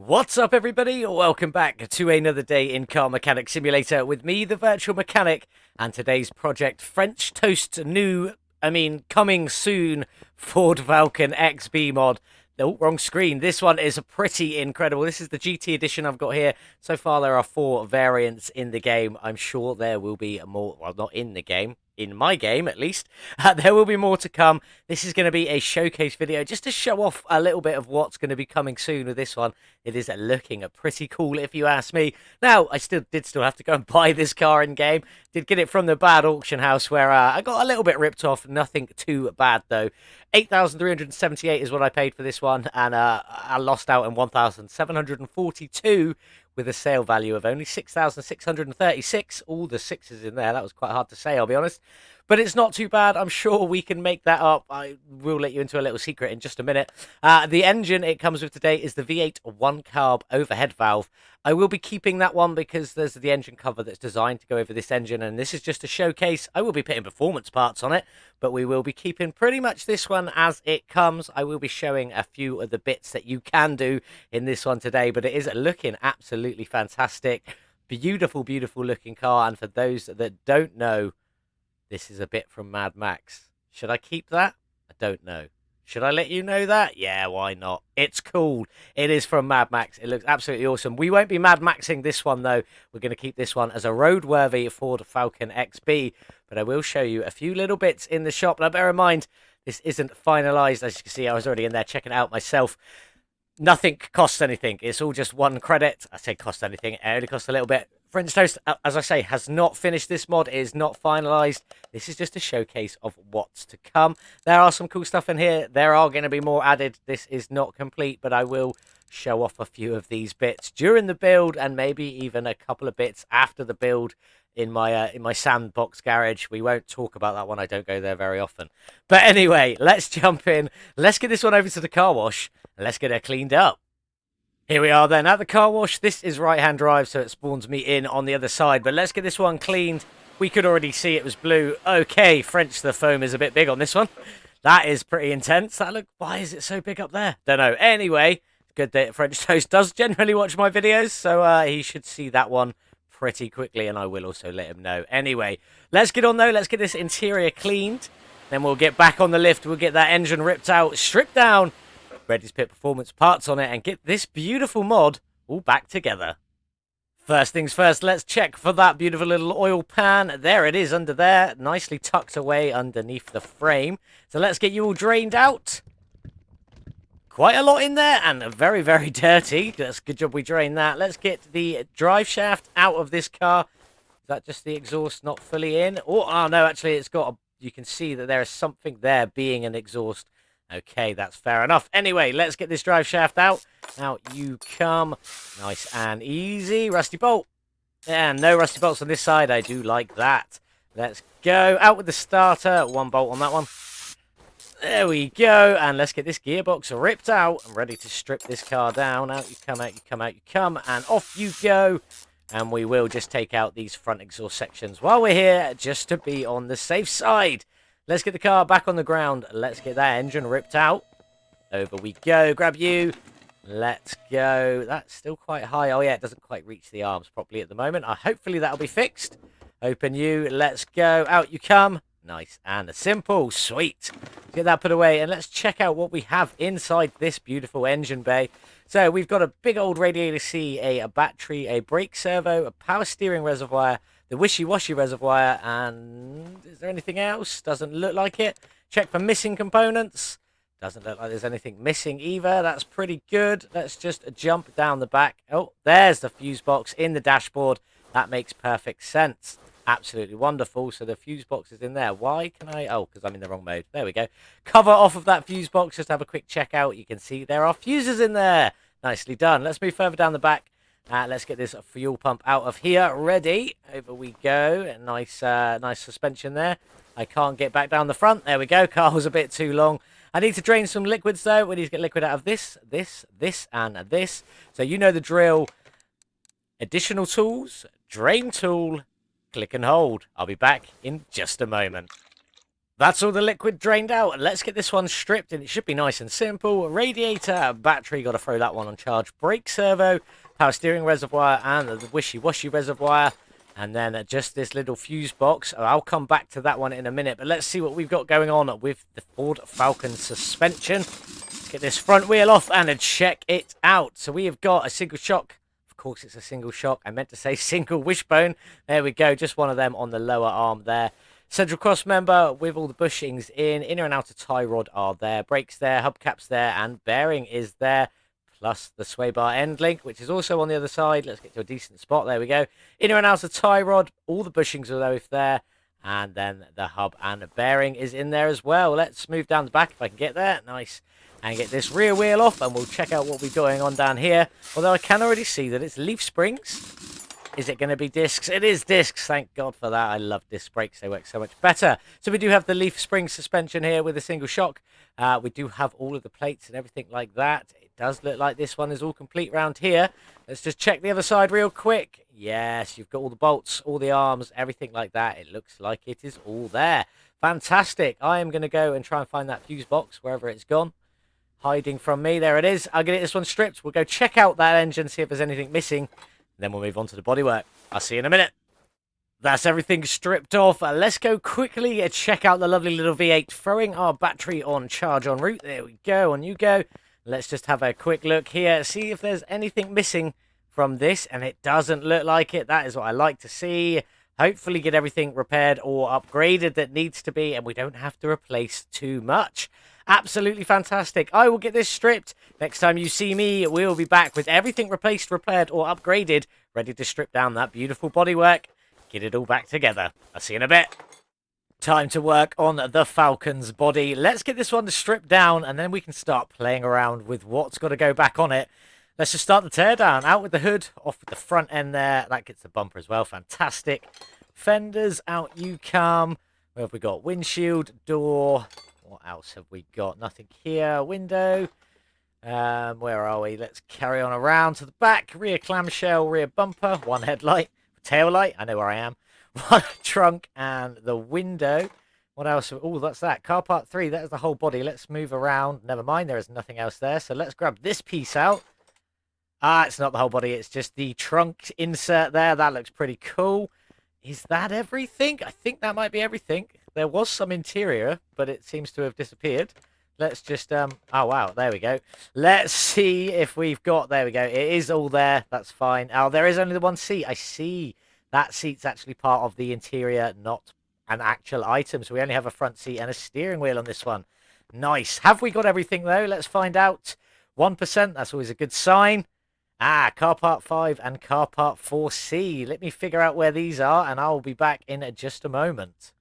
What's up, everybody? Welcome back to another day in Car Mechanic Simulator with me, the Virtual Mechanic, and today's project, French Toast coming soon, Ford Falcon XB mod. Oh, wrong screen. This one is pretty incredible. This is the GT edition I've got here. So far, there are 4 variants in the game. I'm sure there will be more. Well, not in the game. In my game, at least. There will be more to come. This is going to be a showcase video just to show off a little bit of what's going to be coming soon with this one. It is looking pretty cool, if you ask me. Now, I did still have to go and buy this car in-game. Did get it from the bad auction house where I got a little bit ripped off. Nothing too bad, though. 8,378 is what I paid for this one, and I lost out on 1,742 with a sale value of only 6,636. All the sixes in there. That was quite hard to say, I'll be honest. But it's not too bad. I'm sure we can make that up. I will let you into a little secret in just a minute. The engine it comes with today is the V8 1-carb overhead valve. I will be keeping that one because there's the engine cover that's designed to go over this engine, and this is just a showcase. I will be putting performance parts on it, but we will be keeping pretty much this one as it comes. I will be showing a few of the bits that you can do in this one today, but it is looking absolutely fantastic. Beautiful, beautiful looking car, and for those that don't know, this is a bit from Mad Max. Should I keep that? I don't know. Should I let you know that? Yeah, why not? It's cool. It is from Mad Max. It looks absolutely awesome. We won't be Mad Maxing this one, though. We're going to keep this one as a roadworthy Ford Falcon XB. But I will show you a few little bits in the shop. Now, bear in mind, this isn't finalised. As you can see, I was already in there checking it out myself. Nothing costs anything. It's all just 1 credit. I say cost anything. It only costs a little bit. French Toast, as I say, has not finished this mod. It is not finalised. This is just a showcase of what's to come. There are some cool stuff in here. There are going to be more added. This is not complete, but I will show off a few of these bits during the build and maybe even a couple of bits after the build in my sandbox garage. We won't talk about that one. I don't go there very often. But anyway, let's jump in. Let's get this one over to the car wash and let's get it cleaned up. Here we are then at the car wash. This is right-hand drive, so it spawns me in on the other side. But let's get this one cleaned. We could already see it was blue. Okay, French the foam is a bit big on this one. That is pretty intense. Why is it so big up there? Don't know. Anyway, good that French Toast does generally watch my videos, so he should see that one pretty quickly, and I will also let him know. Anyway, let's get on though. Let's get this interior cleaned. Then we'll get back on the lift. We'll get that engine ripped out, stripped down, ready to put performance parts on it and get this beautiful mod all back together. First things first, let's check for that beautiful little oil pan. There it is under there, nicely tucked away underneath the frame. So let's get you all drained out. Quite a lot in there and very, very dirty. That's a good job we drained that. Let's get the drive shaft out of this car. Is that just the exhaust not fully in? Oh no, actually it's got you can see that there is something there being an exhaust. Okay, that's fair enough. Anyway, let's get this drive shaft out. Out you come. Nice and easy. Rusty bolt. And no rusty bolts on this side. I do like that. Let's go. Out with the starter. 1 bolt on that one. There we go. And let's get this gearbox ripped out. I'm ready to strip this car down. Out you come, out you come, out you come. And off you go. And we will just take out these front exhaust sections while we're here, just to be on the safe side. Let's get the car back on the ground. Let's get that engine ripped out. Over we go. Grab you. Let's go. That's still quite high. Oh, yeah, it doesn't quite reach the arms properly at the moment. Hopefully that'll be fixed. Open you. Let's go. Out you come. Nice and simple. Sweet. Get that put away. And let's check out what we have inside this beautiful engine bay. So we've got a big old radiator C, a battery, a brake servo, a power steering reservoir, the wishy-washy reservoir, and is there anything else? Doesn't look like it. Check for missing components. Doesn't look like there's anything missing either. That's pretty good. Let's just jump down the back. Oh, there's the fuse box in the dashboard. That makes perfect sense. Absolutely wonderful. So the fuse box is in there. Why can I? Oh, because I'm in the wrong mode. There we go. Cover off of that fuse box. Just have a quick check out. You can see there are fuses in there. Nicely done. Let's move further down the back. Let's get this fuel pump out of here. Ready. Over we go. Nice suspension there. I can't get back down the front. There we go. Car was a bit too long. I need to drain some liquids, though. We need to get liquid out of this, and this. So you know the drill. Additional tools. Drain tool. Click and hold. I'll be back in just a moment. That's all the liquid drained out. Let's get this one stripped, and it should be nice and simple. Radiator, battery, got to throw that one on charge. Brake servo, power steering reservoir, and the wishy-washy reservoir. And then just this little fuse box. I'll come back to that one in a minute, but let's see what we've got going on with the Ford Falcon suspension. Let's get this front wheel off and check it out. So we have got a single shock. Of course, it's a single shock. I meant to say single wishbone. There we go, just one of them on the lower arm there. Central cross member with all the bushings in. Inner and outer tie rod are there. Brakes there, hubcaps there, and bearing is there. Plus the sway bar end link, which is also on the other side. Let's get to a decent spot. There we go. Inner and outer tie rod. All the bushings are both there. And then the hub and the bearing is in there as well. Let's move down the back if I can get there. Nice. And get this rear wheel off, and we'll check out what we're going on down here. Although I can already see that it's leaf springs. Is it going to be discs? It is discs. Thank God for that. I love disc brakes. They work so much better. So we do have the leaf spring suspension here with a single shock. We do have all of the plates and everything like that. It does look like this one is all complete round here. Let's just check the other side real quick. Yes, you've got all the bolts, all the arms, everything like that. It looks like it is all there. Fantastic. I am going to go and try and find that fuse box wherever it's gone. Hiding from me. There it is. I'll get this one stripped. We'll go check out that engine, see if there's anything missing. Then we'll move on to the bodywork. I'll see you in a minute. That's everything stripped off. Let's go quickly check out the lovely little V8. Throwing our battery on charge en route. There we go. On you go. Let's just have a quick look here. See if there's anything missing from this. And it doesn't look like it. That is what I like to see. Hopefully get everything repaired or upgraded that needs to be. And we don't have to replace too much. Absolutely fantastic. I will get this stripped. Next time you see me, we'll be back with everything replaced, repaired, or upgraded, ready to strip down that beautiful bodywork. Get it all back together. I'll see you in a bit. Time to work on the Falcon's body. Let's get this one stripped down, and then we can start playing around with what's got to go back on it. Let's just start the teardown. Out with the hood, off with the front end there. That gets the bumper as well. Fantastic. Fenders, out you come. Where have we got? Windshield, door. What else have we got? Nothing here. Window. Where are we? Let's carry on around to the back. Rear clamshell, rear bumper, one headlight, tail light. I know where I am. One trunk and the window. What else? Oh, that's that. Car part 3. That is the whole body. Let's move around. Never mind. There is nothing else there. So let's grab this piece out. Ah, it's not the whole body. It's just the trunk insert there. That looks pretty cool. Is that everything? I think that might be everything. There was some interior, but it seems to have disappeared. Let's just, oh, wow, there we go. Let's see if we've got, there we go. It is all there. That's fine. Oh, there is only the one seat. I see. That seat's actually part of the interior, not an actual item. So we only have a front seat and a steering wheel on this one. Nice. Have we got everything, though? Let's find out. 1%, that's always a good sign. Ah, car part 5 and car part 4C. Let me figure out where these are, and I'll be back in just a moment.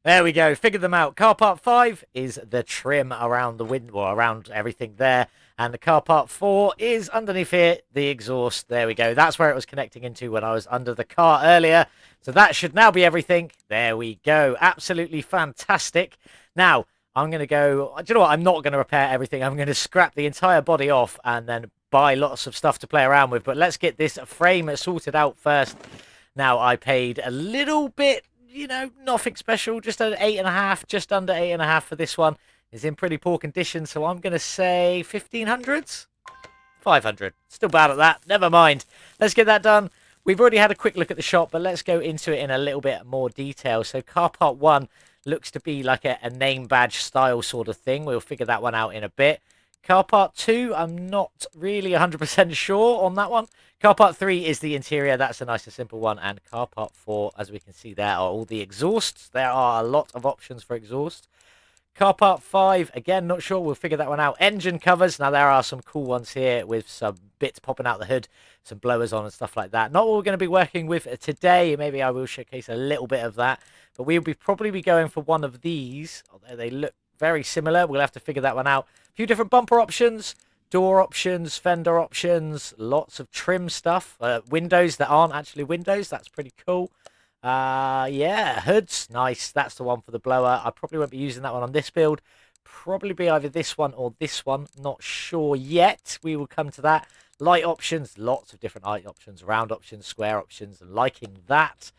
There we go. Figured them out. Car part 5 is the trim around the window, or around everything there. And the car part 4 is underneath here, the exhaust. There we go. That's where it was connecting into when I was under the car earlier. So that should now be everything. There we go. Absolutely fantastic. Now, I'm going to go... Do you know what? I'm not going to repair everything. I'm going to scrap the entire body off and then buy lots of stuff to play around with. But let's get this frame sorted out first. Now, I paid a little bit... You know, nothing special, just under 8.5, just under 8.5 for this one. It's in pretty poor condition, so I'm going to say 1500s? 500. Still bad at that. Never mind. Let's get that done. We've already had a quick look at the shop, but let's go into it in a little bit more detail. So car part 1 looks to be like a name badge style sort of thing. We'll figure that one out in a bit. Car part 2, I'm not really 100% sure on that one. Car part 3 is the interior. That's a nice and simple one. And car part 4, as we can see there, are all the exhausts. There are a lot of options for exhaust. Car part 5, again, not sure. We'll figure that one out. Engine covers. Now, there are some cool ones here with some bits popping out the hood, some blowers on and stuff like that. Not what we're going to be working with today. Maybe I will showcase a little bit of that. But we'll probably be going for one of these. Although they look very similar. We'll have to figure that one out. A few different bumper options, door options, fender options, lots of trim stuff. Windows that aren't actually windows. That's pretty cool. Yeah, hoods. Nice. That's the one for the blower. I probably won't be using that one on this build. Probably be either this one or this one. Not sure yet. We will come to that. Light options. Lots of different light options. Round options, square options. Liking that.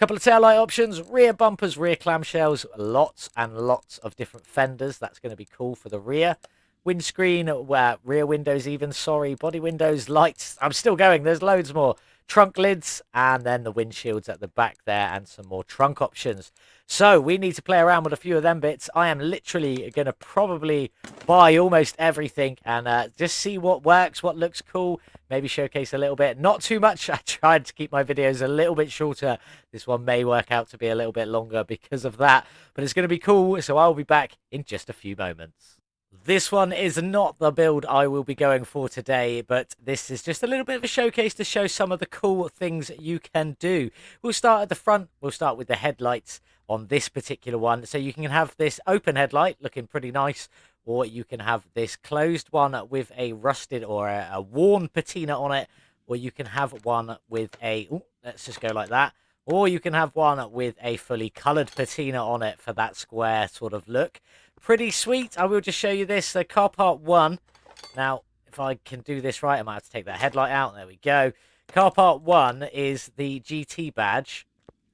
Couple of taillight options, rear bumpers, rear clamshells, lots and lots of different fenders. That's going to be cool for the rear. Windscreen, rear windows even, sorry. Body windows, lights. I'm still going. There's loads more. Trunk lids, and then the windshields at the back there, and some more trunk options. So we need to play around with a few of them bits. I am literally going to probably buy almost everything and just see what works, what looks cool. Maybe showcase a little bit. Not too much. I tried to keep my videos a little bit shorter. This one may work out to be a little bit longer because of that. But it's going to be cool, so I'll be back in just a few moments. This one is not the build I will be going for today, but this is just a little bit of a showcase to show some of the cool things you can do. We'll start at the front. We'll start with the headlights on this particular one. So you can have this open headlight looking pretty nice, or you can have this closed one with a rusted or a worn patina on it, or you can have one with a, let's just go like that, or you can have one with a fully coloured patina on it for that square sort of look. Pretty sweet. I will just show you this. So car part 1. Now, if I can do this right, I might have to take that headlight out. There we go. Car part 1 is the GT badge.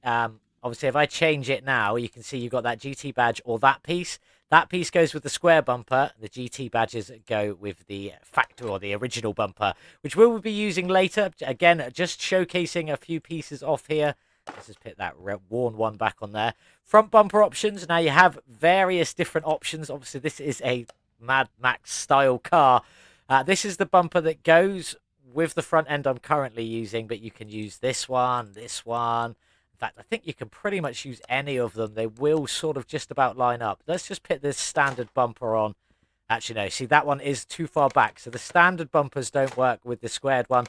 Obviously, if I change it now, you can see you've got that GT badge or that piece. That piece goes with the square bumper. The GT badges go with the factory or the original bumper, which we'll be using later. Again, just showcasing a few pieces off here. Let's just put that worn one back on there. Front bumper options. Now you have various different options. Obviously, this is a Mad Max style car. This is the bumper that goes with the front end I'm currently using, but you can use this one, this one. In fact, I think you can pretty much use any of them. They will sort of just about line up. Let's just put this standard bumper on. Actually, no. See, that one is too far back. So the standard bumpers don't work with the squared one.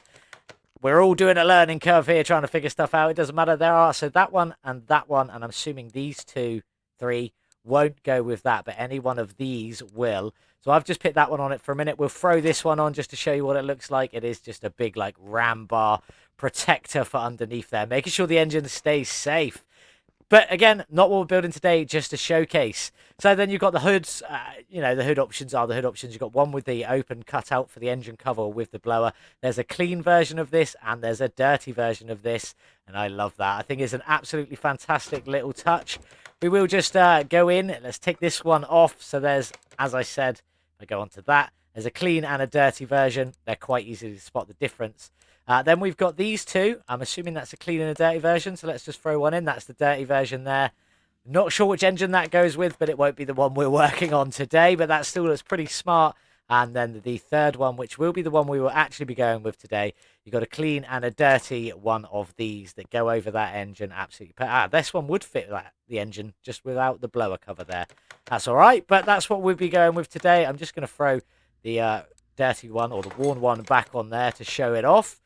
We're all doing a learning curve here, trying to figure stuff out. It doesn't matter. There are, so that one, and I'm assuming these 2, 3 won't go with that, but any one of these will. So I've just put that one on it for a minute. We'll throw this one on just to show you what it looks like. It is just a big, like, ram bar protector for underneath there, making sure the engine stays safe. But again, not what we're building today, just a showcase. So then you've got the hoods. The hood options are the hood options. You've got one with the open cutout for the engine cover with the blower. There's a clean version of this, and there's a dirty version of this. And I love that. I think it's an absolutely fantastic little touch. We will just go in. Let's take this one off. So there's, as I said, I go on to that. There's a clean and a dirty version. They're quite easy to spot the difference. Then we've got these 2. I'm assuming that's a clean and a dirty version, so let's just throw one in. That's the dirty version there. Not sure which engine that goes with, but it won't be the one we're working on today, but that still looks pretty smart. And then the third one, which will be the one we will actually be going with today, you've got a clean and a dirty one of these that go over that engine. Absolutely. This one would fit the engine just without the blower cover there. That's all right, but that's what we'll be going with today. I'm just going to throw the dirty one or the worn one back on there to show it off.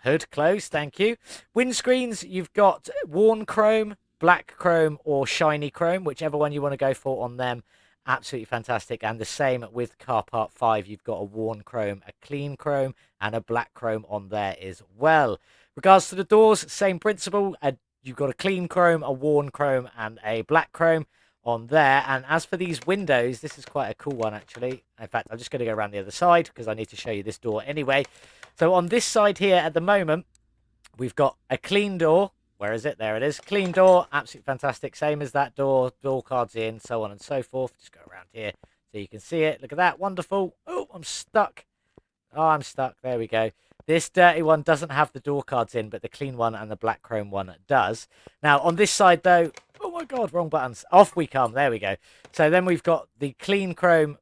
Hood closed, thank you. Windscreens, you've got worn chrome, black chrome, or shiny chrome, whichever one you want to go for on them. Absolutely fantastic. And the same with car part 5. You've got a worn chrome, a clean chrome, and a black chrome on there as well. Regards to the doors, same principle. You've got a clean chrome, a worn chrome, and a black chrome on there. And as for these windows, this is quite a cool one, actually. In fact, I'm just going to go around the other side because I need to show you this door anyway. So on this side here at the moment, we've got a clean door. Where is it? There it is. Clean door. Absolutely fantastic. Same as that door. Door cards in, so on and so forth. Just go around here so you can see it. Look at that. Wonderful. Oh, I'm stuck. Oh, I'm stuck. There we go. This dirty one doesn't have the door cards in, but the clean one and the black chrome one does. Now, on this side, though, oh my God, wrong buttons. Off we come. There we go. So then we've got the clean chrome,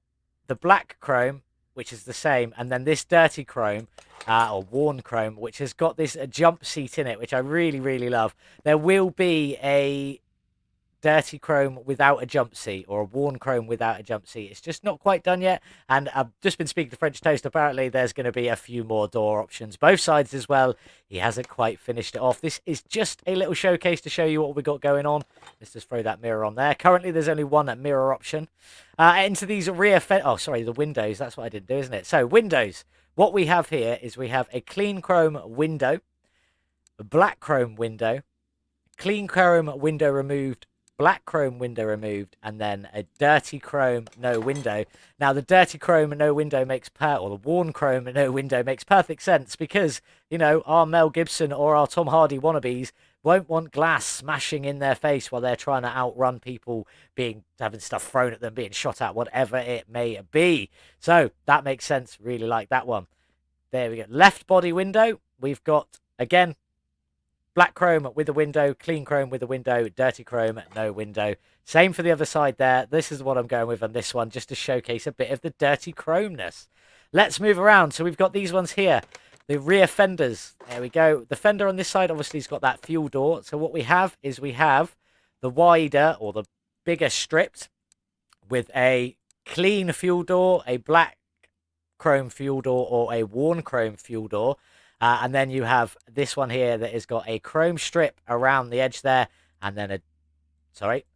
the black chrome, which is the same, and then this dirty chrome, or worn chrome, which has got this jump seat in it, which I really, really love. There will be a dirty chrome without a jump seat, or a worn chrome without a jump seat. It's just not quite done yet, and I've just been speaking to French Toast. Apparently there's going to be a few more door options, both sides as well. He hasn't quite finished it off. This is just a little showcase to show you what we got going on. Let's just throw that mirror on there. Currently there's only one mirror option. Into these rear the windows. That's what I didn't do, isn't it? So windows, what we have here is we have a clean chrome window, a black chrome window, clean chrome window removed, black chrome window removed, and then a dirty chrome no window. Now the dirty chrome no window or the worn chrome no window makes perfect sense because, you know, our Mel Gibson or our Tom Hardy wannabes won't want glass smashing in their face while they're trying to outrun people, having stuff thrown at them, being shot at, whatever it may be. So that makes sense. Really like that one. There we go. Left body window. We've got, again, black chrome with a window, clean chrome with a window, dirty chrome, no window. Same for the other side there. This is what I'm going with on this one, just to showcase a bit of the dirty chromeness. Let's move around. So we've got these ones here. The rear fenders. There we go. The fender on this side obviously has got that fuel door. So what we have is we have the wider or the bigger stripped with a clean fuel door, a black chrome fuel door or a worn chrome fuel door. And then you have this one here that has got a chrome strip around the edge there, and then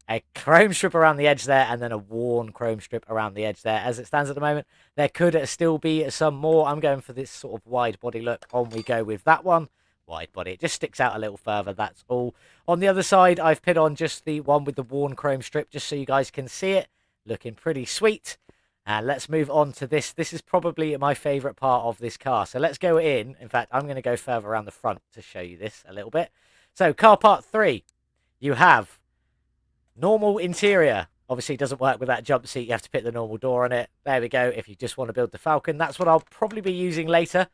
a chrome strip around the edge there, and then a worn chrome strip around the edge there. As it stands at the moment, there could still be some more. I'm going for this sort of wide body look. On we go with that one. Wide body. It just sticks out a little further. That's all. On the other side, I've put on just the one with the worn chrome strip, just so you guys can see it. Looking pretty sweet. And let's move on to this. This is probably my favourite part of this car. So let's go in. In fact, I'm going to go further around the front to show you this a little bit. So car part 3, you have normal interior. Obviously, it doesn't work with that jump seat. You have to put the normal door on it. There we go. If you just want to build the Falcon, that's what I'll probably be using later.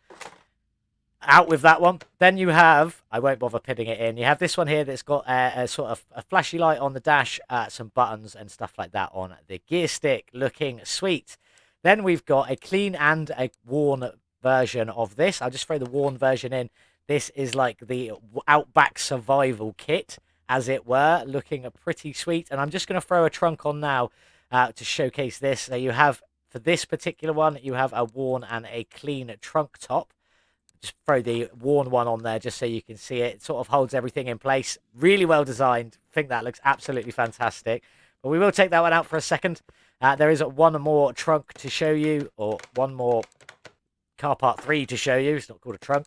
Out with that one. Then you have, I won't bother putting it in. You have this one here that's got a sort of a flashy light on the dash, some buttons and stuff like that on the gear stick, looking sweet. Then we've got a clean and a worn version of this. I'll just throw the worn version in. This is like the Outback survival kit, as it were, looking pretty sweet. And I'm just going to throw a trunk on now to showcase this. So you have, for this particular one, you have a worn and a clean trunk top. Just throw the worn one on there just so you can see it. It sort of holds everything in place. Really well designed. I think that looks absolutely fantastic. But we will take that one out for a second. There is one more trunk to show you, or one more car part 3 to show you. It's not called a trunk.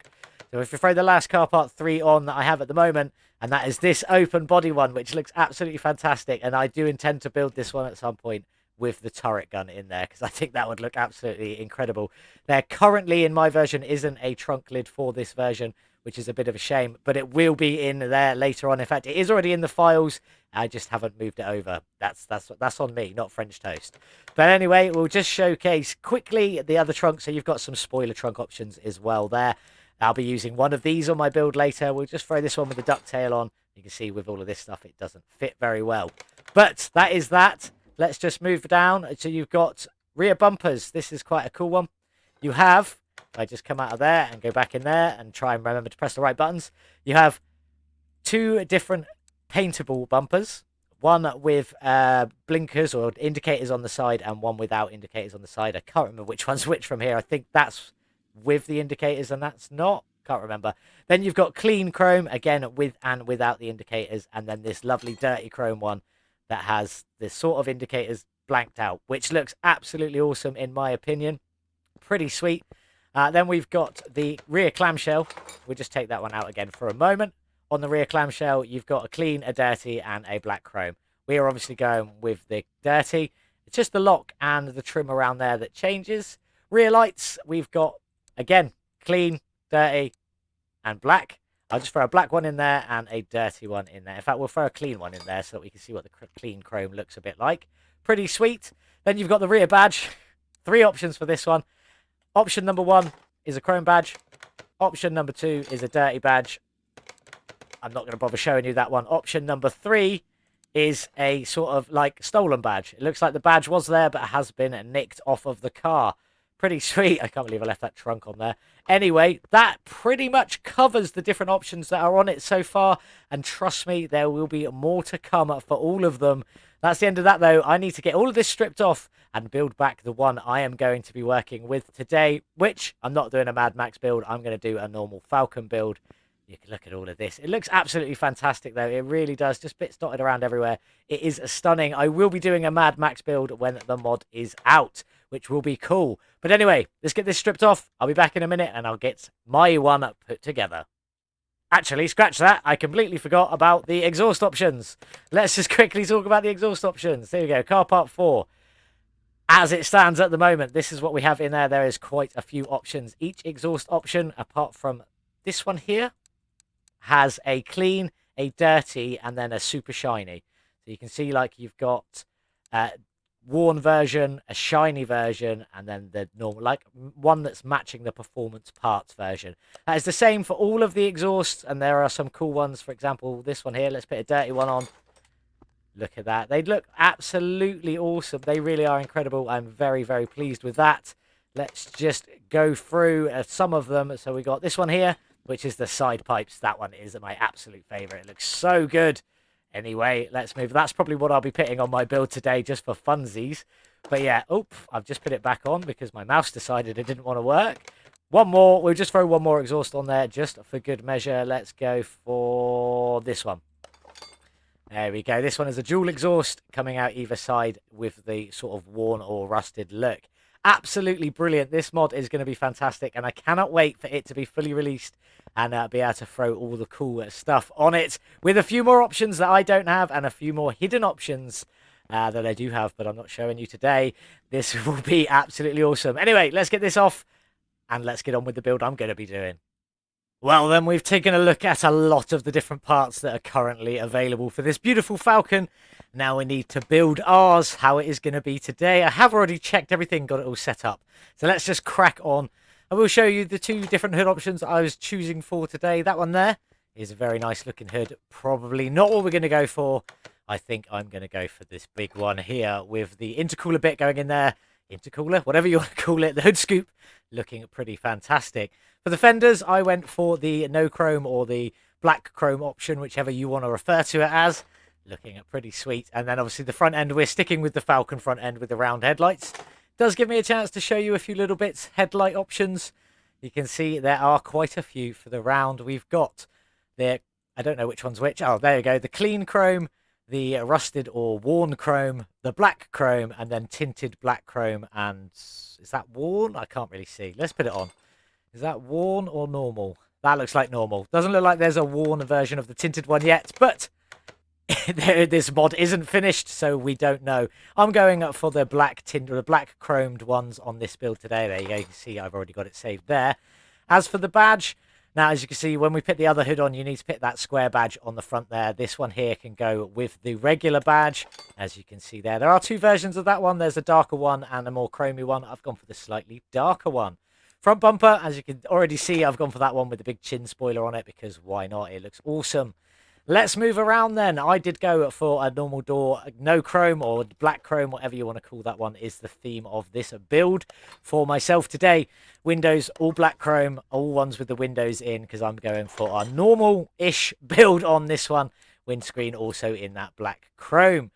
So if you throw the last car part 3 on that I have at the moment, and that is this open body one, which looks absolutely fantastic. And I do intend to build this one at some point with the turret gun in there, because I think that would look absolutely incredible. There currently in my version isn't a trunk lid for this version, which is a bit of a shame, but it will be in there later on. In fact, it is already in the files. I just haven't moved it over. That's on me, not French toast. But anyway, we'll just showcase quickly the other trunk. So you've got some spoiler trunk options as well there. I'll be using one of these on my build later. We'll just throw this one with the ducktail on. You can see with all of this stuff, it doesn't fit very well. But that is that. Let's just move down. So you've got rear bumpers. This is quite a cool one. You have, if I just come out of there and go back in there and try and remember to press the right buttons, you have 2 different paintable bumpers. One with blinkers or indicators on the side, and one without indicators on the side. I can't remember which one's which from here. I think that's with the indicators and that's not. Can't remember. Then you've got clean chrome, again, with and without the indicators. And then this lovely dirty chrome one that has this sort of indicators blanked out, which looks absolutely awesome in my opinion. Pretty sweet. Then we've got the rear clamshell. We'll just take that one out again for a moment. On the rear clamshell, you've got a clean, a dirty, and a black chrome. We are obviously going with the dirty. It's just the lock and the trim around there that changes. Rear lights, we've got, again, clean, dirty, and black. I'll just throw a black one in there and a dirty one in there. In fact, we'll throw a clean one in there so that we can see what the clean chrome looks a bit like. Pretty sweet. Then you've got the rear badge. 3 options for this one. Option number 1 is a chrome badge. Option number 2 is a dirty badge. I'm not going to bother showing you that one. Option number 3 is a sort of like stolen badge. It looks like the badge was there but has been nicked off of the car. Pretty sweet. I can't believe I left that trunk on there. Anyway, that pretty much covers the different options that are on it so far. And trust me, there will be more to come for all of them. That's the end of that, though. I need to get all of this stripped off and build back the one I am going to be working with today, which I'm not doing a Mad Max build. I'm going to do a normal Falcon build. You can look at all of this. It looks absolutely fantastic, though. It really does. Just bits dotted around everywhere. It is stunning. I will be doing a Mad Max build when the mod is out, which will be cool. But anyway, let's get this stripped off. I'll be back in a minute and I'll get my one put together. Actually, scratch that. I completely forgot about the exhaust options. Let's just quickly talk about the exhaust options. There we go. Car part 4. As it stands at the moment, this is what we have in there. There is quite a few options. Each exhaust option, apart from this one here, has a clean, a dirty, and then a super shiny. So you can see like you've got worn version, a shiny version, and then the normal, like one that's matching the performance parts version. That is the same for all of the exhausts, and there are some cool ones. For example, this one here, let's put a dirty one on. Look at that. They look absolutely awesome. They really are incredible. I'm very, very pleased with that. Let's just go through some of them. So we got this one here, which is the side pipes. That one is my absolute favorite. It looks so good. Anyway, let's move. That's probably what I'll be putting on my build today, just for funsies. But yeah, I've just put it back on because my mouse decided it didn't want to work. One more. We'll just throw one more exhaust on there just for good measure. Let's go for this one. There we go. This one is a dual exhaust coming out either side with the sort of worn or rusted look. Absolutely brilliant. This mod is going to be fantastic, and I cannot wait for it to be fully released and be able to throw all the cool stuff on it with a few more options that I don't have and a few more hidden options that I do have, but I'm not showing you today. This will be absolutely awesome. Anyway, let's get this off and let's get on with the build I'm going to be doing. Well, then we've taken a look at a lot of the different parts that are currently available for this beautiful Falcon. Now we need to build ours, how it is going to be today. I have already checked everything, got it all set up. So let's just crack on. I will show you the two different hood options I was choosing for today. That one there is a very nice looking hood. Probably not what we're going to go for. I think I'm going to go for this big one here with the intercooler bit going in there. Intercooler, whatever you want to call it. The hood scoop looking pretty fantastic. For the fenders, I went for the no chrome or the black chrome option, whichever you want to refer to it as. Looking at pretty sweet. And then obviously the front end, we're sticking with the Falcon front end with the round headlights. Does give me a chance to show you a few little bits. Headlight options. You can see there are quite a few for the round. We've got the, I don't know which one's which. Oh, there you go. The clean chrome, the rusted or worn chrome, the black chrome, and then tinted black chrome. And is that worn? I can't really see. Let's put it on. Is that worn or normal? That looks like normal. Doesn't look like there's a worn version of the tinted one yet, but this mod isn't finished, so we don't know. I'm going for the black tint or the black chromed ones on this build today. There you go. You can see I've already got it saved there. As for the badge, now as you can see, when we put the other hood on, you need to put that square badge on the front there. This one here can go with the regular badge, as you can see there. There are two versions of that one. There's a darker one and a more chromy one. I've gone for the slightly darker one. Front bumper, as you can already see, I've gone for that one with the big chin spoiler on it because why not? It looks awesome. Let's move around then. I did go for a normal door, no chrome or black chrome, whatever you want to call that one, is the theme of this build for myself today. Windows, all black chrome, all ones with the windows in because I'm going for a normal-ish build on this one. Windscreen also in that black chrome.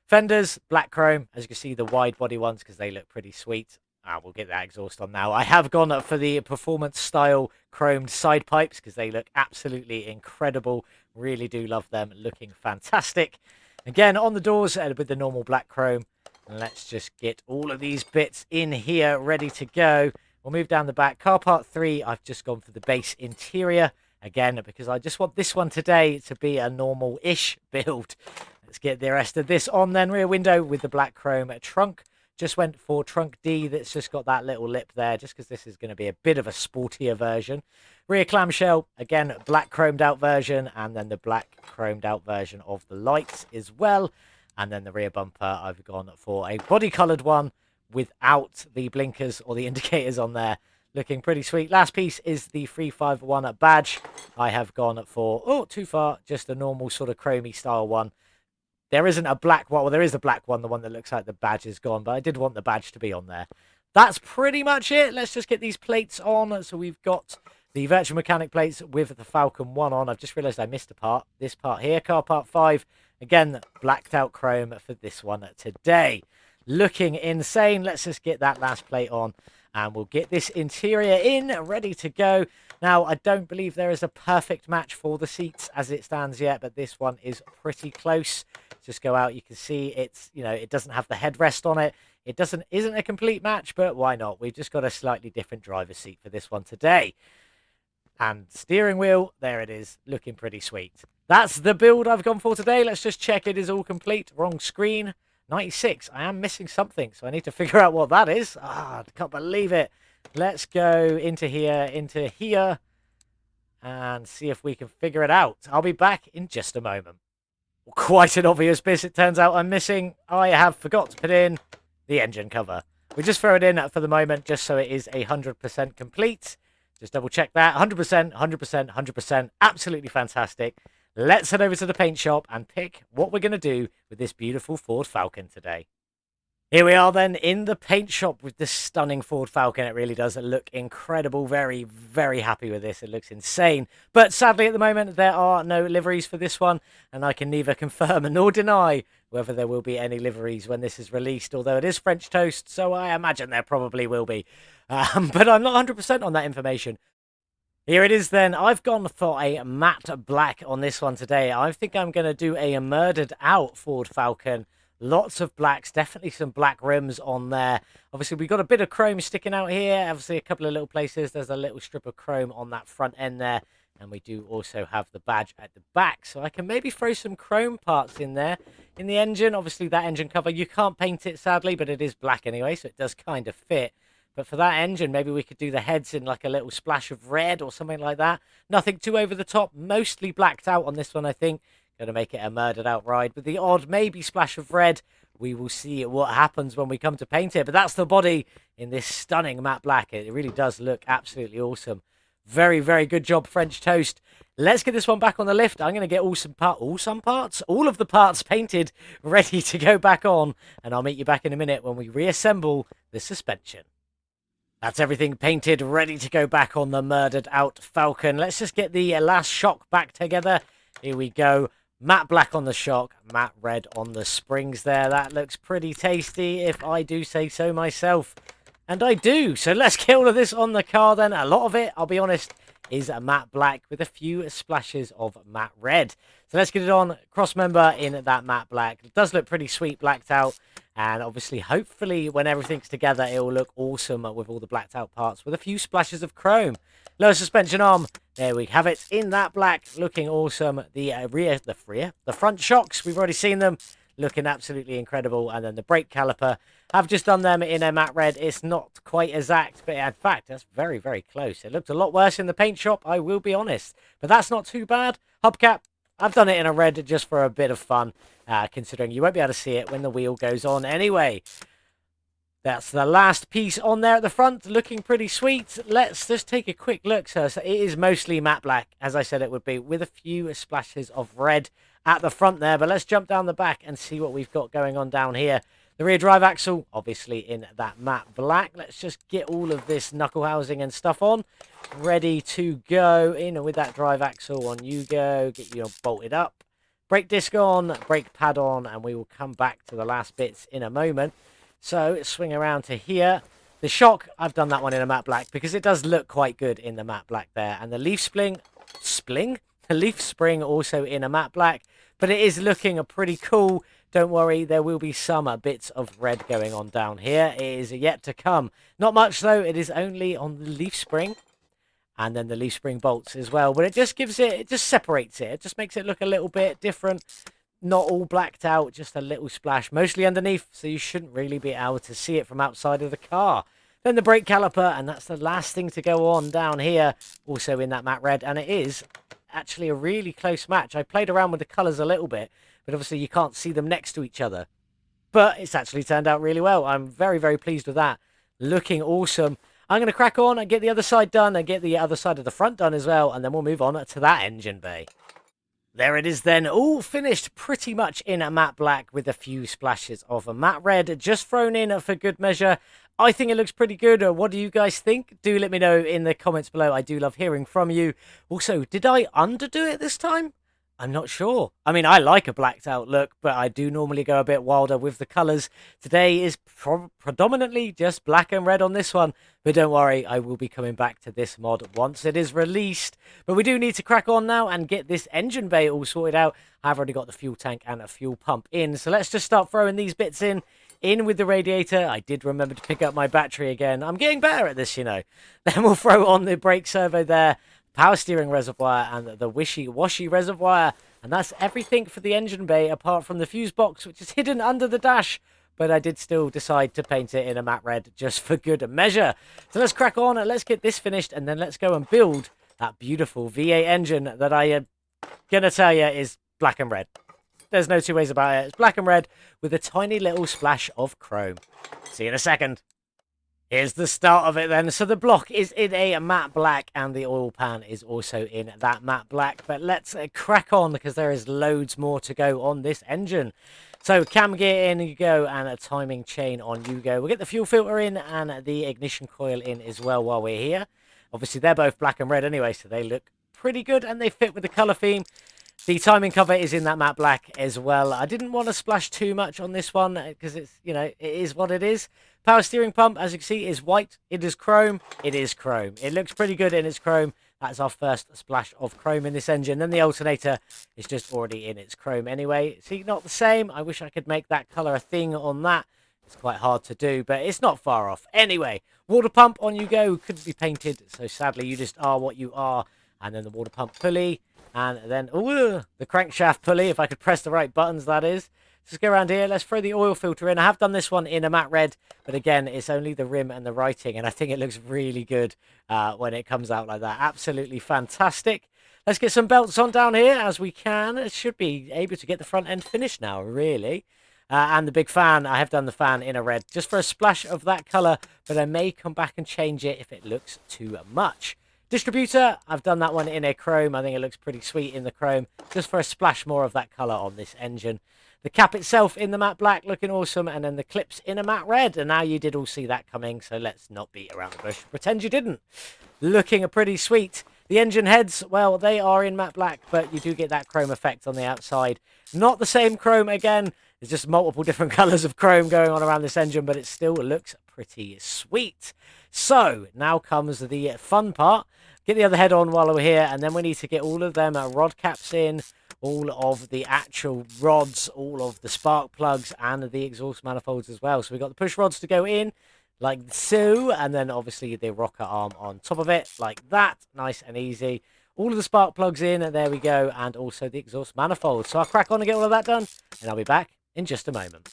Fenders, black chrome, as you can see, the wide body ones because they look pretty sweet. We'll get that exhaust on now. I have gone for the performance style chromed side pipes because they look absolutely incredible. Really do love them. Looking fantastic. Again, on the doors with the normal black chrome. And let's just get all of these bits in here ready to go. We'll move down the back. Car part 3, I've just gone for the base interior. Again, because I just want this one today to be a normal-ish build. Let's get the rest of this on then. Rear window with the black chrome trunk. Just went for trunk D that's just got that little lip there, just because this is going to be a bit of a sportier version. Rear clamshell, again, black chromed out version, and then the black chromed out version of the lights as well. And then the rear bumper, I've gone for a body coloured one without the blinkers or the indicators on there. Looking pretty sweet. Last piece is the 351 badge. I have gone for, oh, too far, just a normal sort of chromey style one. There isn't a black one. Well, there is a black one, the one that looks like the badge is gone, but I did want the badge to be on there. That's pretty much it. Let's just get these plates on. So we've got the virtual mechanic plates with the Falcon 1 on. I've just realised I missed a part. This part here, car part 5. Again, blacked out chrome for this one today. Looking insane. Let's just get that last plate on and we'll get this interior in, ready to go. Now, I don't believe there is a perfect match for the seats as it stands yet, but this one is pretty close. Just go out, you can see it's, you know, it doesn't have the headrest on it. It isn't a complete match, but why not? We've just got a slightly different driver's seat for this one today. And steering wheel, there it is, looking pretty sweet. That's the build I've gone for today. Let's just check it is all complete. Wrong screen. 96. I am missing something, so I need to figure out what that is. I can't believe it. Let's go into here, and see if we can figure it out. I'll be back in just a moment. Quite an obvious bit it turns out I'm missing. I have forgot to put in the engine cover. We just throw it in for the moment just so it is 100% complete. Just double check that. 100%, 100%, 100%. Absolutely fantastic. Let's head over to the paint shop and pick what we're going to do with this beautiful Ford Falcon today. Here we are then in the paint shop with this stunning Ford Falcon. It really does look incredible. Very, very happy with this. It looks insane. But sadly at the moment there are no liveries for this one, and I can neither confirm nor deny whether there will be any liveries when this is released, although it is French toast, so I imagine there probably will be. But I'm not 100% on that information. Here it is then. I've gone for a matte black on this one today. I think I'm going to do a murdered out Ford Falcon. Lots of blacks, definitely some black rims on there. Obviously, we've got a bit of chrome sticking out here. Obviously, a couple of little places. There's a little strip of chrome on that front end there. And we do also have the badge at the back. So I can maybe throw some chrome parts in there. In the engine, obviously, that engine cover, you can't paint it, sadly, but it is black anyway, so it does kind of fit. But for that engine, maybe we could do the heads in like a little splash of red or something like that. Nothing too over the top. Mostly blacked out on this one, I think. Going to make it a murdered out ride with the odd maybe splash of red. We will see what happens when we come to paint it. But that's the body in this stunning matte black. It really does look absolutely awesome. Very, very good job, French toast. Let's get this one back on the lift. I'm going to get all of the parts painted, ready to go back on. And I'll meet you back in a minute when we reassemble the suspension. That's everything painted, ready to go back on the murdered out Falcon. Let's just get the last shock back together. Here we go. Matte black on the shock, matte red on the springs there. That looks pretty tasty, if I do say so myself. And I do. So let's get all of this on the car then. A lot of it, I'll be honest, is a matte black with a few splashes of matte red. So let's get it on cross member in that matte black. It does look pretty sweet blacked out. And obviously, hopefully, when everything's together, it will look awesome with all the blacked out parts with a few splashes of chrome. Lower suspension arm. There we have it in that black, looking awesome. The front shocks, we've already seen them, looking absolutely incredible. And then the brake caliper, I've just done them in a matte red. It's not quite exact, but in fact, that's very, very close. It looked a lot worse in the paint shop, I will be honest. But that's not too bad. Hubcap, I've done it in a red just for a bit of fun, considering you won't be able to see it when the wheel goes on anyway. That's the last piece on there at the front, looking pretty sweet. Let's just take a quick look. So it is mostly matte black, as I said it would be, with a few splashes of red at the front there. But let's jump down the back and see what we've got going on down here. The rear drive axle, obviously in that matte black. Let's just get all of this knuckle housing and stuff on. Ready to go. In with that drive axle, on you go. Get you bolted up. Brake disc on, brake pad on, and we will come back to the last bits in a moment. So, swing around to here. The shock, I've done that one in a matte black because it does look quite good in the matte black there. And the leaf spring? The leaf spring also in a matte black, but it is looking pretty cool. Don't worry, there will be some bits of red going on down here. It is yet to come. Not much though, it is only on the leaf spring. And then the leaf spring bolts as well. But it just gives it, it just separates it. It just makes it look a little bit different. Not all blacked out, just a little splash, mostly underneath, so you shouldn't really be able to see it from outside of the car. Then the brake caliper, and that's the last thing to go on down here, also in that matte red, and it is actually a really close match. I played around with the colours a little bit, but obviously you can't see them next to each other. But it's actually turned out really well. I'm very, very pleased with that. Looking awesome. I'm going to crack on and get the other side done, and get the other side of the front done as well, and then we'll move on to that engine bay. There it is then, all finished pretty much in a matte black with a few splashes of a matte red, just thrown in for good measure. I think it looks pretty good. What do you guys think? Do let me know in the comments below. I do love hearing from you. Also, did I underdo it this time? I'm not sure. I mean, I like a blacked out look, but I do normally go a bit wilder with the colours. Today is predominantly just black and red on this one. But don't worry, I will be coming back to this mod once it is released. But we do need to crack on now and get this engine bay all sorted out. I've already got the fuel tank and a fuel pump in. So let's just start throwing these bits in with the radiator. I did remember to pick up my battery again. I'm getting better at this, you know. Then we'll throw on the brake servo there. Power steering reservoir and the wishy-washy reservoir, and that's everything for the engine bay apart from the fuse box, which is hidden under the dash, but I did still decide to paint it in a matte red just for good measure. So let's crack on and let's get this finished, and then let's go and build That beautiful V8 engine that I am going to tell you is black and red. There's no two ways about it. It's black and red with a tiny little splash of chrome. See you in a second. Here's the start of it then. So the block is in a matte black and the oil pan is also in that matte black. But let's crack on because there is loads more to go on this engine. So cam gear in you go and a timing chain on you go. We'll get the fuel filter in and the ignition coil in as well while we're here. Obviously they're both black and red anyway, so they look pretty good and they fit with the colour theme. The timing cover is in that matte black as well. I didn't want to splash too much on this one because it's, you know, it is what it is. Power steering pump, as you can see, is white. It is chrome. It is chrome. It looks pretty good in its chrome. That's our first splash of chrome in this engine. Then the alternator is just already in its chrome anyway. See, not the same. I wish I could make that colour a thing on that. It's quite hard to do, but it's not far off. Anyway, water pump on you go. Couldn't be painted, so sadly you just are what you are. And then the water pump pulley. And then, ooh, the crankshaft pulley, if I could press the right buttons, that is. Let's go around here. Let's throw the oil filter in. I have done this one in a matte red, but again, it's only the rim and the writing, and I think it looks really good when it comes out like that. Absolutely fantastic. Let's get some belts on down here as we can. It should be able to get the front end finished now, really. And the big fan, I have done the fan in a red, just for a splash of that colour, but I may come back and change it if it looks too much. Distributor, I've done that one in a chrome. I think it looks pretty sweet in the chrome, just for a splash more of that colour on this engine. The cap itself in the matte black, looking awesome, and then the clips in a matte red. And now you did all see that coming, so let's not beat around the bush. Pretend you didn't. Looking pretty sweet. The engine heads, well, they are in matte black, but you do get that chrome effect on the outside. Not the same chrome again. There's just multiple different colours of chrome going on around this engine, but it still looks pretty sweet. So, now comes the fun part. Get the other head on while we're here, and then we need to get all of them rod caps in, all of the actual rods, all of the spark plugs, and the exhaust manifolds as well. So we've got the push rods to go in, like so, and then obviously the rocker arm on top of it, like that. Nice and easy. All of the spark plugs in, and there we go, and also the exhaust manifold. So I'll crack on and get all of that done, and I'll be back in just a moment.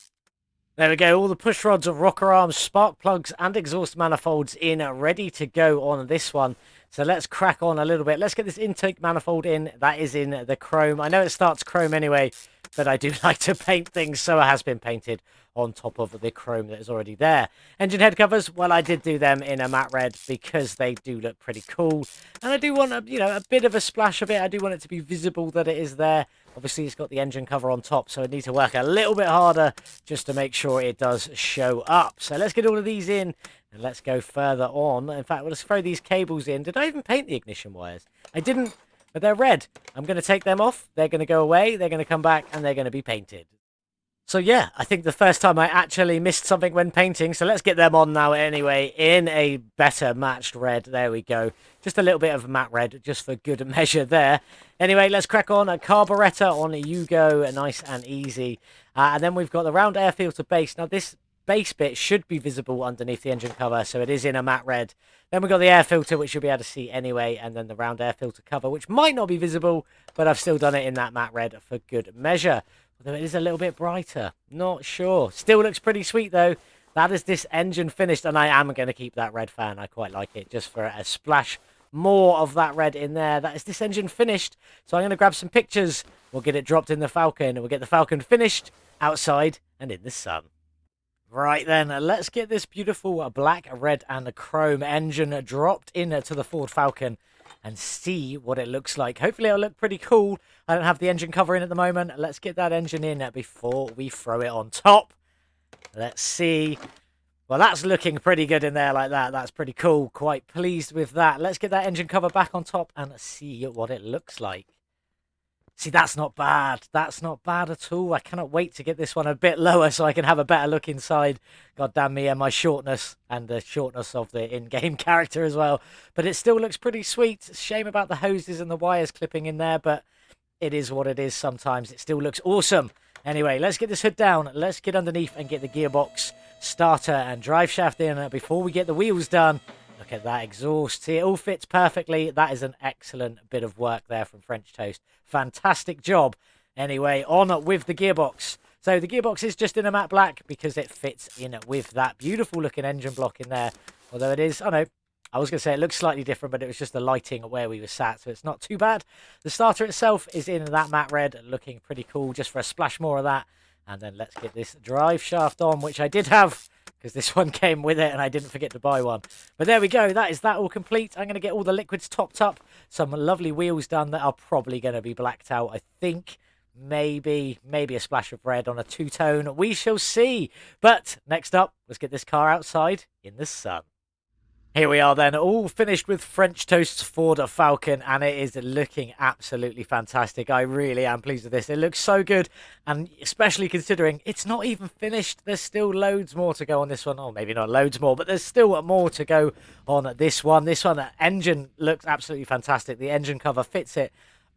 There we go, all the push rods, rocker arms, spark plugs, and exhaust manifolds in, ready to go on this one. So let's crack on a little bit. Let's get this intake manifold in. That is in the chrome. I know it starts chrome anyway, but I do like to paint things, so it has been painted on top of the chrome that is already there. Engine head covers, well, I did do them in a matte red because they do look pretty cool. And I do want a, a bit of a splash of it. I do want it to be visible that it is there. Obviously, it's got the engine cover on top, so I need to work a little bit harder just to make sure it does show up. So let's get all of these in, and let's go further on. In fact, let's throw these cables in. Did I even paint the ignition wires? I didn't, but they're red. I'm going to take them off. They're going to go away. They're going to come back, and they're going to be painted. So yeah, I think the first time I actually missed something when painting, so let's get them on now anyway, in a better matched red. There we go. Just a little bit of matte red, just for good measure there. Anyway, let's crack on. A carburetor on you go, nice and easy. And then we've got the round air filter base. Now this base bit should be visible underneath the engine cover, so it is in a matte red. Then we've got the air filter, which you'll be able to see anyway, and then the round air filter cover, which might not be visible, but I've still done it in that matte red for good measure. Although it is a little bit brighter. Not sure. Still looks pretty sweet, though. That is this engine finished, and I am going to keep that red fan. I quite like it, just for a splash more of that red in there. That is this engine finished. So I'm going to grab some pictures. We'll get it dropped in the Falcon, and we'll get the Falcon finished outside and in the sun. Right then, let's get this beautiful black, red, and chrome engine dropped into the Ford Falcon and see what it looks like. Hopefully it'll look pretty cool. I don't have the engine cover in at the moment. Let's get that engine in before we throw it on top. Let's see. Well, that's looking pretty good in there like that. That's pretty cool. Quite pleased with that. Let's get that engine cover back on top and see what it looks like. See, that's not bad. That's not bad at all. I cannot wait to get this one a bit lower so I can have a better look inside. God damn me and my shortness and the shortness of the in-game character as well. But it still looks pretty sweet. Shame about the hoses and the wires clipping in there, but it is what it is sometimes. It still looks awesome. Anyway, let's get this hood down. Let's get underneath and get the gearbox, starter and drive shaft in before we get the wheels done. Look at that exhaust. See, it all fits perfectly. That is an excellent bit of work there from French Toast. Fantastic job. Anyway, on with the gearbox. So the gearbox is just in a matte black because it fits in with that beautiful looking engine block in there. Although it is, I know, I was going to say it looks slightly different, but it was just the lighting where we were sat, so it's not too bad. The starter itself is in that matte red, looking pretty cool, just for a splash more of that. And then let's get this drive shaft on, which I did have, because this one came with it and I didn't forget to buy one. But there we go, that is that all complete. I'm going to get all the liquids topped up, some lovely wheels done that are probably going to be blacked out, I think. Maybe a splash of red on a two-tone. We shall see. But next up, let's get this car outside in the sun. Here we are then, all finished with French Toast's Ford Falcon, and it is looking absolutely fantastic. I really am pleased with this. It looks so good, and especially considering it's not even finished. There's still loads more to go on this one. Oh, maybe not loads more, but there's still more to go on this one. The engine looks absolutely fantastic. The engine cover fits it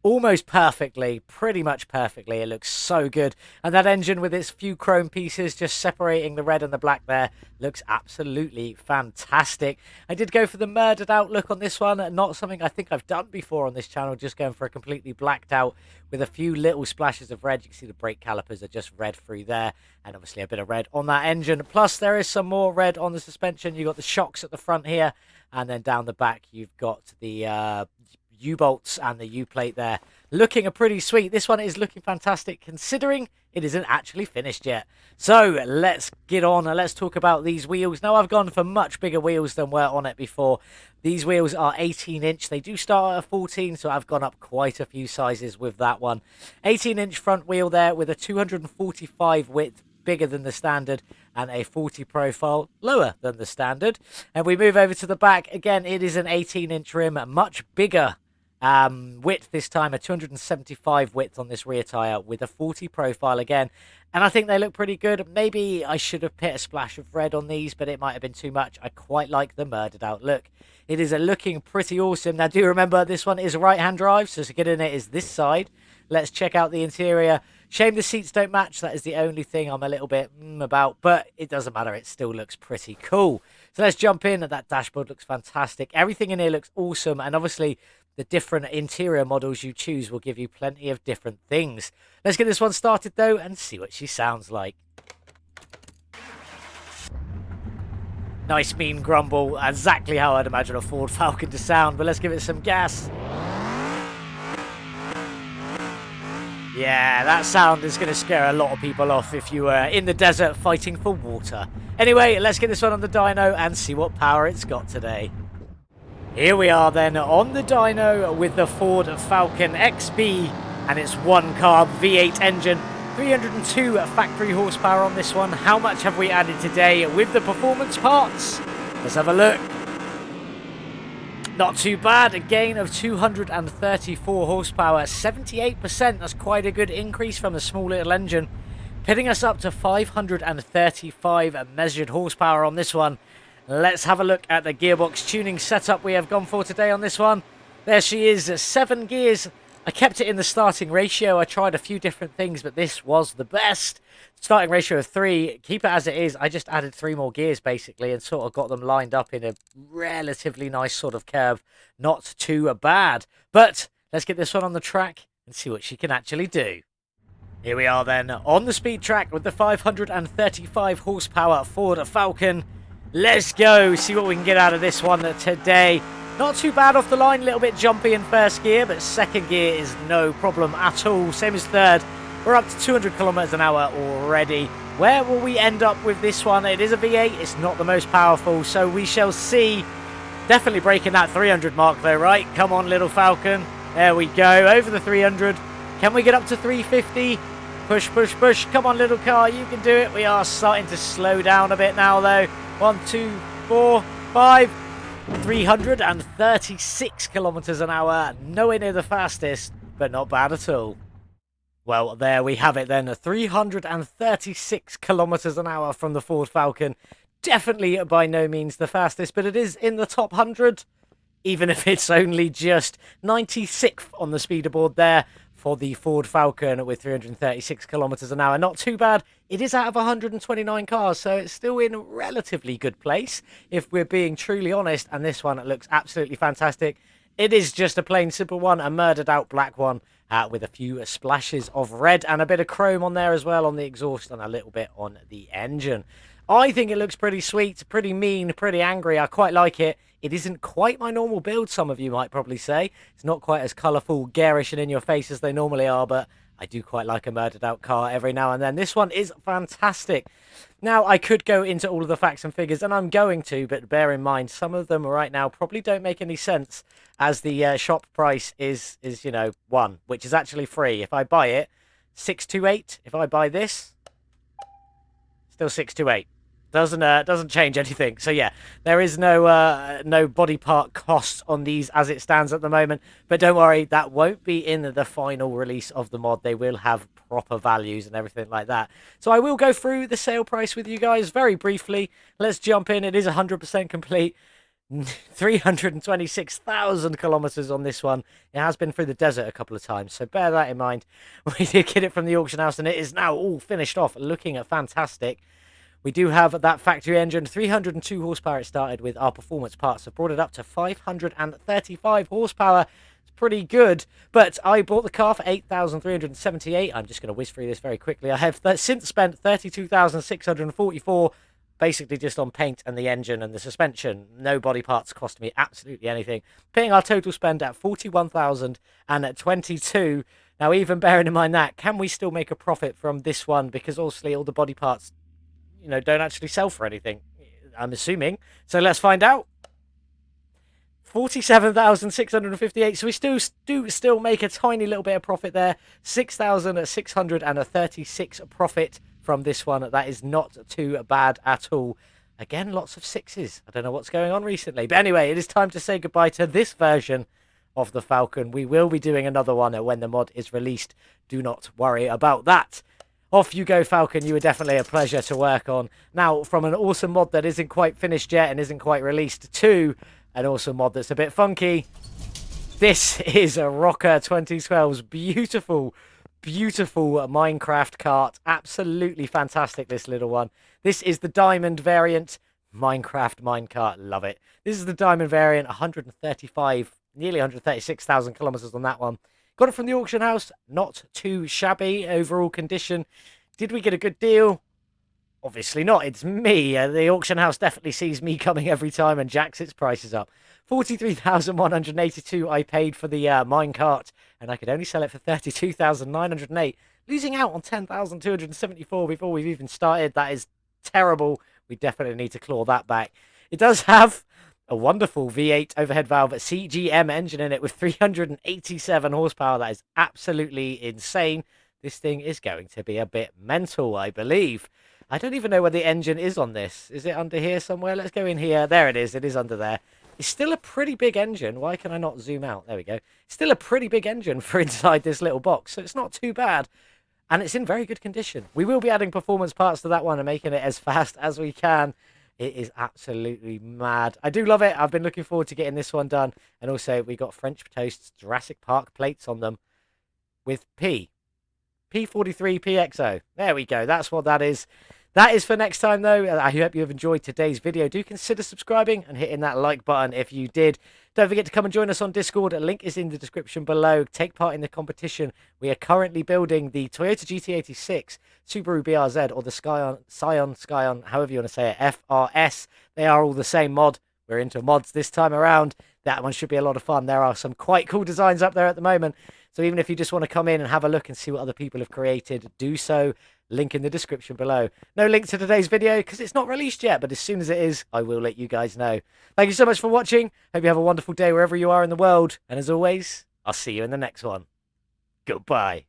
almost perfectly, pretty much perfectly. It looks so good. And that engine with its few chrome pieces just separating the red and the black there looks absolutely fantastic. I did go for the murdered out look on this one. Not something I think I've done before on this channel, just going for a completely blacked out with a few little splashes of red. You can see the brake calipers are just red through there, and obviously a bit of red on that engine. Plus there is some more red on the suspension. You've got the shocks at the front here, and then down the back you've got the U-bolts and the U-plate there. Looking pretty sweet. This one is looking fantastic considering it isn't actually finished yet. So let's get on and let's talk about these wheels. Now I've gone for much bigger wheels than were on it before. These wheels are 18-inch. They do start at a 14, so I've gone up quite a few sizes with that one. 18-inch front wheel there with a 245 width, bigger than the standard, and a 40 profile, lower than the standard. And we move over to the back. Again, it is an 18-inch rim, much bigger width this time, a 275 width on this rear tire with a 40 profile again, and I think they look pretty good. Maybe I should have put a splash of red on these, but it might have been too much. I quite like the murdered out look. It is looking pretty awesome. Now do remember this one is a right hand drive, so to get in it is this side. Let's check out the interior. Shame the seats don't match. That is the only thing I'm a little bit about, but it doesn't matter. It still looks pretty cool. So let's jump in. That dashboard looks fantastic. Everything in here looks awesome, and obviously the different interior models you choose will give you plenty of different things. Let's get this one started though and see what she sounds like. Nice mean grumble, exactly how I'd imagine a Ford Falcon to sound, but let's give it some gas. Yeah, that sound is going to scare a lot of people off if you were in the desert fighting for water. Anyway, let's get this one on the dyno and see what power it's got today. Here we are then on the dyno with the Ford Falcon XB and its one-carb V8 engine. 302 factory horsepower on this one. How much have we added today with the performance parts? Let's have a look. Not too bad, a gain of 234 horsepower, 78%. That's quite a good increase from a small little engine, pitting us up to 535 measured horsepower on this one. Let's have a look at the gearbox tuning setup we have gone for today on this one. There she is, 7 gears. I kept it in the starting ratio. I tried a few different things, but this was the best. Starting ratio of 3. Keep it as it is. I just added 3 more gears, basically, and sort of got them lined up in a relatively nice sort of curve. Not too bad. But let's get this one on the track and see what she can actually do. Here we are then, on the speed track with the 535 horsepower Ford Falcon. Let's go, see what we can get out of this one today. Not too bad off the line, a little bit jumpy in first gear, but second gear is no problem at all. Same as third. We're up to 200 kilometers an hour already. Where will we end up with this one? It is a V8, it's not the most powerful, so we shall see. Definitely breaking that 300 mark though, right? Come on, little Falcon. There we go, over the 300. Can we get up to 350? Push, push, push. Come on, little car, you can do it. We are starting to slow down a bit now though. 1, 2, 4, 5, 336 kilometers an hour. Nowhere near the fastest, but not bad at all. Well, there we have it then. 336 kilometers an hour from the Ford Falcon. Definitely by no means the fastest, but it is in the top 100, even if it's only just 96th on the speeder board there for the Ford Falcon with 336 kilometers an hour. Not too bad. It is out of 129 cars, so it's still in a relatively good place, if we're being truly honest, and this one looks absolutely fantastic. It is just a plain simple one, a murdered out black one, with a few splashes of red and a bit of chrome on there as well on the exhaust and a little bit on the engine. I think it looks pretty sweet, pretty mean, pretty angry. I quite like it. It isn't quite my normal build, some of you might probably say. It's not quite as colourful, garish and in your face as they normally are, but I do quite like a murdered out car every now and then. This one is fantastic. Now, I could go into all of the facts and figures, and I'm going to, but bear in mind, some of them right now probably don't make any sense, as the shop price is, you know, 1, which is actually free. If I buy it, 628. If I buy this, still 628. Doesn't change anything. So yeah, there is no body part cost on these as it stands at the moment. But don't worry, that won't be in the final release of the mod. They will have proper values and everything like that. So I will go through the sale price with you guys very briefly. Let's jump in. It is 100% complete. 326,000 kilometers on this one. It has been through the desert a couple of times, so bear that in mind. We did get it from the auction house, and it is now all finished off, looking fantastic. We do have that factory engine, 302 horsepower it started with. Our performance parts have brought it up to 535 horsepower. It's pretty good, but I bought the car for 8,378. I'm just going to whiz through this very quickly. I have since spent 32,644, basically just on paint and the engine and the suspension. No body parts cost me absolutely anything. Putting our total spend at 41,022. Now, even bearing in mind that, can we still make a profit from this one? Because obviously all the body parts, you know, don't actually sell for anything, I'm assuming. So let's find out. 47,658. So we still make a tiny little bit of profit there. 6,636 profit from this one. That is not too bad at all. Again, lots of sixes. I don't know what's going on recently. But anyway, it is time to say goodbye to this version of the Falcon. We will be doing another one when the mod is released. Do not worry about that. Off you go, Falcon. You were definitely a pleasure to work on. Now, from an awesome mod that isn't quite finished yet and isn't quite released to an awesome mod that's a bit funky, this is a Rocker 2012's beautiful, beautiful Minecraft kart. Absolutely fantastic, this little one. This is the Diamond variant Minecraft minecart. Love it. This is the Diamond variant, 135, nearly 136,000 kilometers on that one. Got it from the auction house. Not too shabby overall condition. Did we get a good deal? Obviously not. It's me. The auction house definitely sees me coming every time and jacks its prices up. 43,182 I paid for the minecart, and I could only sell it for 32,908, losing out on 10,274 before we've even started. That is terrible. We definitely need to claw that back. It does have a wonderful V8 overhead valve CGM engine in it with 387 horsepower. That is absolutely insane. This thing is going to be a bit mental, I believe. I don't even know where the engine is on this. Is it under here somewhere? Let's go in here. There it is. It is under there. It's still a pretty big engine. Why can I not zoom out? There we go. Still a pretty big engine for inside this little box, so it's not too bad. And it's in very good condition. We will be adding performance parts to that one and making it as fast as we can. It is absolutely mad. I do love it. I've been looking forward to getting this one done. And also, we got French Toast's Jurassic Park plates on them with P43 PXO. There we go. That's what that is. That is for next time, though. I hope you have enjoyed today's video. Do consider subscribing and hitting that like button if you did. Don't forget to come and join us on Discord. A link is in the description below. Take part in the competition. We are currently building the Toyota GT86, Subaru BRZ, or the Scion, however you want to say it, FRS. They are all the same mod. We're into mods this time around. That one should be a lot of fun. There are some quite cool designs up there at the moment. So even if you just want to come in and have a look and see what other people have created, do so. Link in the description below. No link to today's video because it's not released yet, but as soon as it is, I will let you guys know. Thank you so much for watching. Hope you have a wonderful day wherever you are in the world. And as always, I'll see you in the next one. Goodbye.